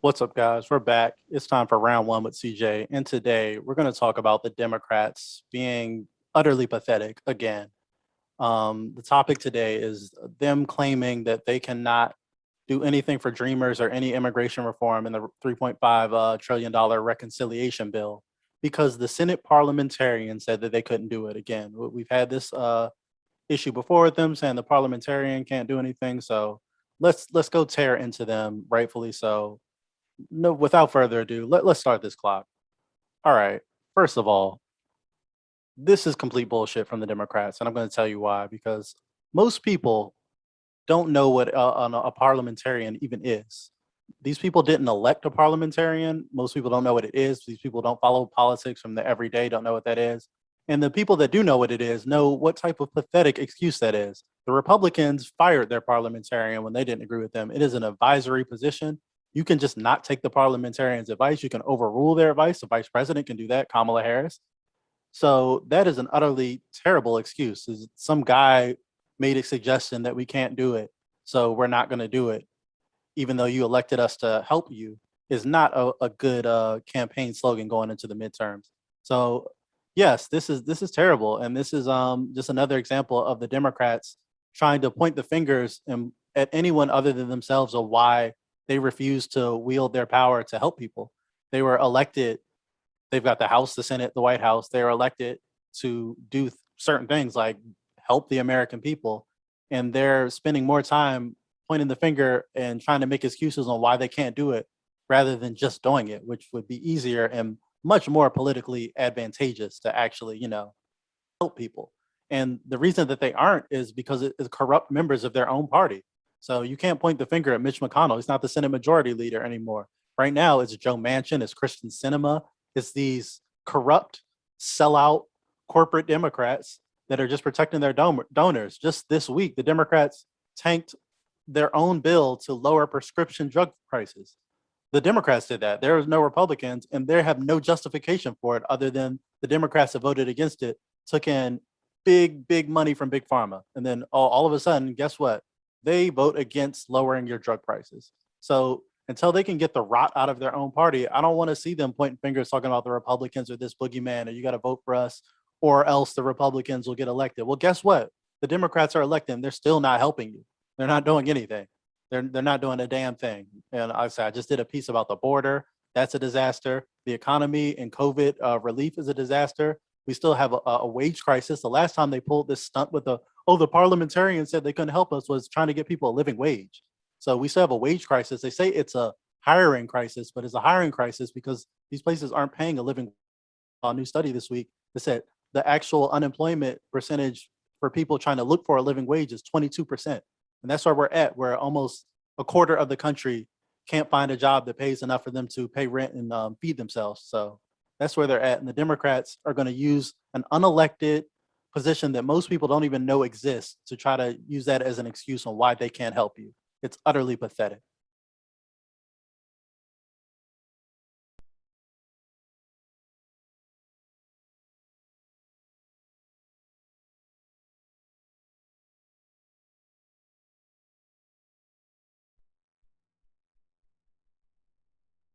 What's up, guys? We're back. It's time for round one with CJ. And today we're going to talk about the Democrats being utterly pathetic again. The topic today is them claiming that they cannot do anything for Dreamers or any immigration reform in the $3.5 trillion reconciliation bill because the Senate parliamentarian said that they couldn't do it. Again, we've had this issue before with them saying the parliamentarian can't do anything. So let's go tear into them, rightfully so. No, without further ado, let's start this clock. All right. First of all, this is complete bullshit from the Democrats, and I'm going to tell you why. Because most people don't know what a parliamentarian even is. These people didn't elect a parliamentarian. Most people don't know what it is. These people don't follow politics from the everyday, don't know what that is. And the people that do know what it is know what type of pathetic excuse that is. The Republicans fired their parliamentarian when they didn't agree with them. It is an advisory position. You can just not take the parliamentarian's advice. You can overrule their advice. The vice president can do that, Kamala Harris. So that is an utterly terrible excuse. Is some guy made a suggestion that we can't do it, so we're not going to do it, even though you elected us to help you, is not a good campaign slogan going into the midterms. So yes, this is terrible, and this is just another example of the Democrats trying to point the fingers at anyone other than themselves of why they refuse to wield their power to help people. They were elected. They've got the House, the Senate, the White House. They are elected to do certain things like help the American people, and they're spending more time pointing the finger and trying to make excuses on why they can't do it rather than just doing it, which would be easier and much more politically advantageous to actually, help people. And the reason that they aren't is because it is corrupt members of their own party. So you can't point the finger at Mitch McConnell. He's not the Senate Majority Leader anymore. Right now, it's Joe Manchin, it's Kristen Sinema, it's these corrupt, sellout corporate Democrats that are just protecting their donors. Just this week, the Democrats tanked their own bill to lower prescription drug prices. The Democrats did that. There was no Republicans, and they have no justification for it other than the Democrats that voted against it took in big money from big pharma, and then all of a sudden, guess what? They vote against lowering your drug prices. So until they can get the rot out of their own party, I don't want to see them pointing fingers talking about the Republicans or this boogeyman or you got to vote for us or else the Republicans will get elected. Well, guess what? The Democrats are electing. They're still not helping you. They're not doing anything. They're not doing a damn thing. And I just did a piece about the border. That's a disaster. The economy and COVID relief is a disaster. We still have a wage crisis. The last time they pulled this stunt with the parliamentarians said they couldn't help us was trying to get people a living wage. So we still have a wage crisis. They say it's a hiring crisis, but it's a hiring crisis because these places aren't paying a living. A new study this week that said the actual unemployment percentage for people trying to look for a living wage is 22%. And that's where we're at, where almost a quarter of the country can't find a job that pays enough for them to pay rent and feed themselves. So that's where they're at. And the Democrats are going to use an unelected position that most people don't even know exists to try to use that as an excuse on why they can't help you. It's utterly pathetic.